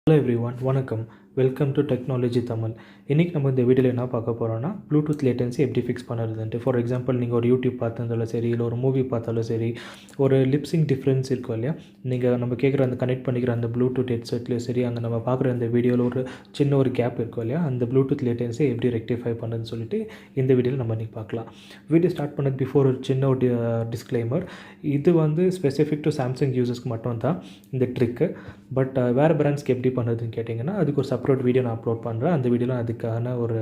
Hello everyone, வணக்கம். Welcome to technology Tamil. இன்றைக்கி நம்ம இந்த வீடியோவில் என்ன பார்க்க போகிறோம்னா, ப்ளூடூத் லேட்டன்சி எப்படி ஃபிக்ஸ் பண்ணுறதுன்ட்டு. ஃபார் எக்ஸாம்பிள், நீங்கள் ஒரு யூடியூப் பார்த்தாலும் சரி, இல்லை ஒரு மூவி பார்த்தாலும் சரி, ஒரு லிப்ஸிங் டிஃப்ரென்ஸ் இருக்கும் இல்லையா, நம்ம கேட்குற அந்த கனெக்ட் பண்ணிக்கிற அந்த ப்ளூடூத் ஹெட்செட்லேயும் சரி, அங்கே நம்ம பார்க்குற அந்த வீடியோவில் ஒரு சின்ன ஒரு கேப் இருக்கும் இல்லையா, அந்த ப்ளூடூத் லேட்டன்சி எப்படி ரெக்டிஃபை பண்ணுறதுன்னு சொல்லிட்டு இந்த வீடியோவில் நம்ம இன்றைக்கி பார்க்கலாம். வீடியோ ஸ்டார்ட் பண்ணது பிஃபோர் ஒரு சின்ன ஒரு டிஸ்க்ளைமர். இது ஸ்பெசிஃபிக் டு சாம்சங் யூசர்ஸ்க்கு மட்டும் தான் இந்த ட்ரிக்கு. பட் வேறு பிராண்ட்ஸ்க்கு எப்படி பண்ணுறதுன்னு கேட்டிங்கன்னா, அதுக்கு ஒரு செப்பரேட் வீடியோ நான் அப்லோட் பண்ணுறேன். அந்த வீடியோவில் அதுக்கான ஒரு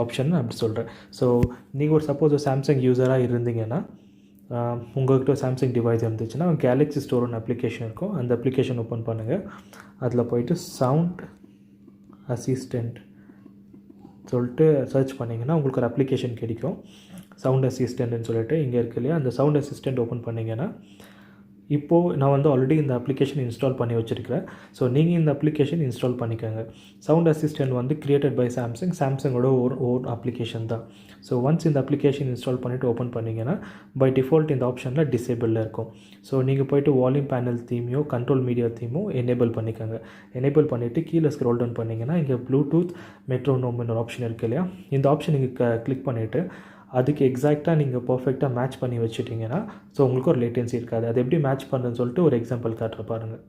ஆப்ஷன் நான் அப்படி சொல்கிறேன். ஸோ நீங்கள் ஒரு சப்போஸ் ஒரு சாம்சங் யூஸராக இருந்தீங்கன்னா, உங்கள்கிட்ட ஒரு சாம்சங் டிவைஸ் இருந்துச்சுன்னா, கேலக்ஸி ஸ்டோர் ஒன்று அப்ளிகேஷன் இருக்கும். அந்த அப்ளிகேஷன் ஓப்பன் பண்ணுங்கள். அதில் போய்ட்டு சவுண்ட் அசிஸ்டண்ட் சொல்லிட்டு சர்ச் பண்ணிங்கன்னா உங்களுக்கு ஒரு அப்ளிகேஷன் கிடைக்கும். சவுண்ட் அசிஸ்டண்ட்னு சொல்லிட்டு இங்கே இருக்கு இல்லையா, அந்த சவுண்ட் அசிஸ்டண்ட் ஓப்பன் பண்ணிங்கன்னா, இப்போது நான் ஆல்ரெடி இந்த அப்ளிகேஷன் இன்ஸ்டால் பண்ணி வச்சுருக்கிறேன். ஸோ நீங்கள் இந்த அப்ளிகேஷன் இன்ஸ்டால் பண்ணிக்கோங்க. சவுண்ட் அசிஸ்டண்ட் கிரியேட்டட் பை சாம்சங்கோட ஓன் அப்ளிகேஷன் தான். ஸோ ஒன்ஸ் இந்த அப்ளிகேஷன் இன்ஸ்டால் பண்ணிவிட்டு ஓப்பன் பண்ணிங்கன்னா, பை டிஃபால்ட் இந்த ஆப்ஷனில் டிசேபிளில் இருக்கும். ஸோ நீங்கள் போய்ட்டு வால்யூம் பேனல் தீமையோ கண்ட்ரோல் மீடியா தீமோ எனேபிள் பண்ணிக்கோங்க. எனேபிள் பண்ணிவிட்டு கீழே ஸ்க்ரோல் டவுன் பண்ணிங்கன்னா, இங்கே ப்ளூடூத் மெட்ரோனோம்னு ஒரு ஆப்ஷன் இருக்குது இல்லையா, இந்த ஆப்ஷன் நீங்கள் கிளிக் பண்ணிவிட்டு அதுக்கு எக்ஸாக்டாக நீங்கள் பர்ஃபெக்டாக மேட்ச் பண்ணி வச்சுட்டிங்கன்னா, ஸோ உங்களுக்கு ஒரு லேட்டன்சி இருக்காது. அது எப்படி மேட்ச் பண்ணுறதுன்னு சொல்லிட்டு ஒரு எக்ஸாம்பிள் காட்டுற பாருங்கள்.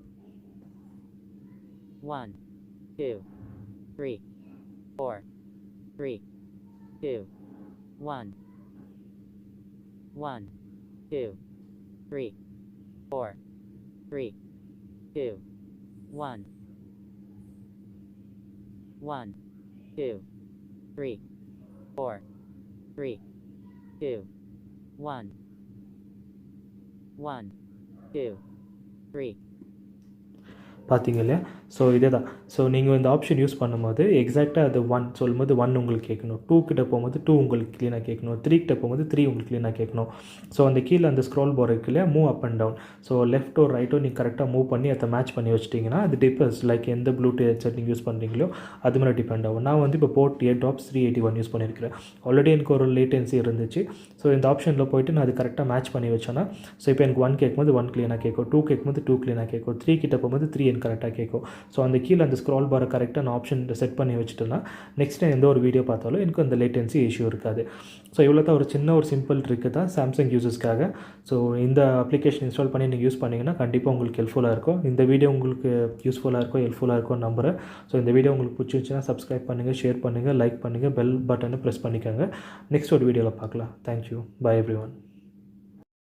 1 2 3 4 3 2 1 1 2 3 4 3 2 1 1 2 3 4 3 2 1 1 2 3. பார்த்தீங்க இல்லையா? ஸோ இதே தான். ஸோ நீங்கள் இந்த ஆப்ஷன் யூஸ் பண்ணும்போது எக்ஸாக்டாக அது 1 சொல்லும்போது 1 உங்களுக்கு கேட்கணும், 2 கிட்ட போகும்போது 2 உங்களுக்கு க்ளீனாக கேட்கணும், 3 கிட்ட போகும்போது 3 உங்களுக்கு க்ளீனாக கேட்கணும். ஸோ அந்த கீழே அந்த ஸ்க்ரோல் பார் இருக்கு இல்லையா, move up and down. So லெஃப்ட்டோ ரைட்டோ நீங்கள் கரெக்டாக மூவ் பண்ணி அதை மேட்ச் பண்ணி வச்சிட்டிங்கன்னா, அது டிபெண்ட்ஸ் லைக் எந்த ப்ளூடூத் ஹெட்செட் நீங்கள் யூஸ் பண்ணுறீங்களோ அது மேலே டிபெண்ட் ஆகும். நான் இப்போ போர்ட் AirDrops 381 யூஸ் பண்ணியிருக்கிறேன். ஆல்ரெடி எனக்கு ஒரு லேட்டன்சி இருந்துச்சு. ஸோ இந்த ஆப்ஷனில் போய்ட்டு நான் அது கரெக்டாக மேட்ச் பண்ணி வச்சேன்னா, ஸோ இப்போ எனக்கு 1 கேட்கும்போது 1 க்ளீனாக கேட்கும், 2 கேட்கும்போது 2 க்ளீனாக கேட்கும், 3 கிட்ட போகும்போது 3 எனக்கு கரெக்டாக கேட்கும். ஸோ அந்த கீழே அந்த ஸ்க்ரால் பாரை கரெக்டாக நான் ஆப்ஷன் செட் பண்ணி வச்சுட்டேன்னா, நெக்ஸ்ட் டைம் எந்த ஒரு வீடியோ பார்த்தாலும் எனக்கு அந்த லேட்டன்சி இஷ்யூ இருக்காது. ஸோ இவ்வளோ தான் ஒரு சிம்பிள் ட்ரிக்கு தான் சாம்சங் யூசர்ஸ்க்காக. ஸோ இந்த அப்ளிகேஷன் இன்ஸ்டால் பண்ணி நீங்கள் யூஸ் பண்ணிங்கன்னா கண்டிப்பாக உங்களுக்கு ஹெல்ப்ஃபுல்லாக இருக்கும். இந்த வீடியோ உங்களுக்கு யூஸ்ஃபுல்லாக இருக்கும், ஹெல்ப்ஃபுல்லாக இருக்கும் நம்புகிறேன். ஸோ இந்த வீடியோ உங்களுக்கு பிடிச்சிருந்துச்சுன்னா சப்ஸ்கிரைப் பண்ணுங்கள், ஷேர் பண்ணுங்கள், லைக் பண்ணுங்கள், பெல் பட்டனை ப்ரெஸ் பண்ணிக்கோங்க. நெக்ஸ்ட் ஒரு வீடியோவில் பார்க்கலாம். தேங்க்யூ. By everyone.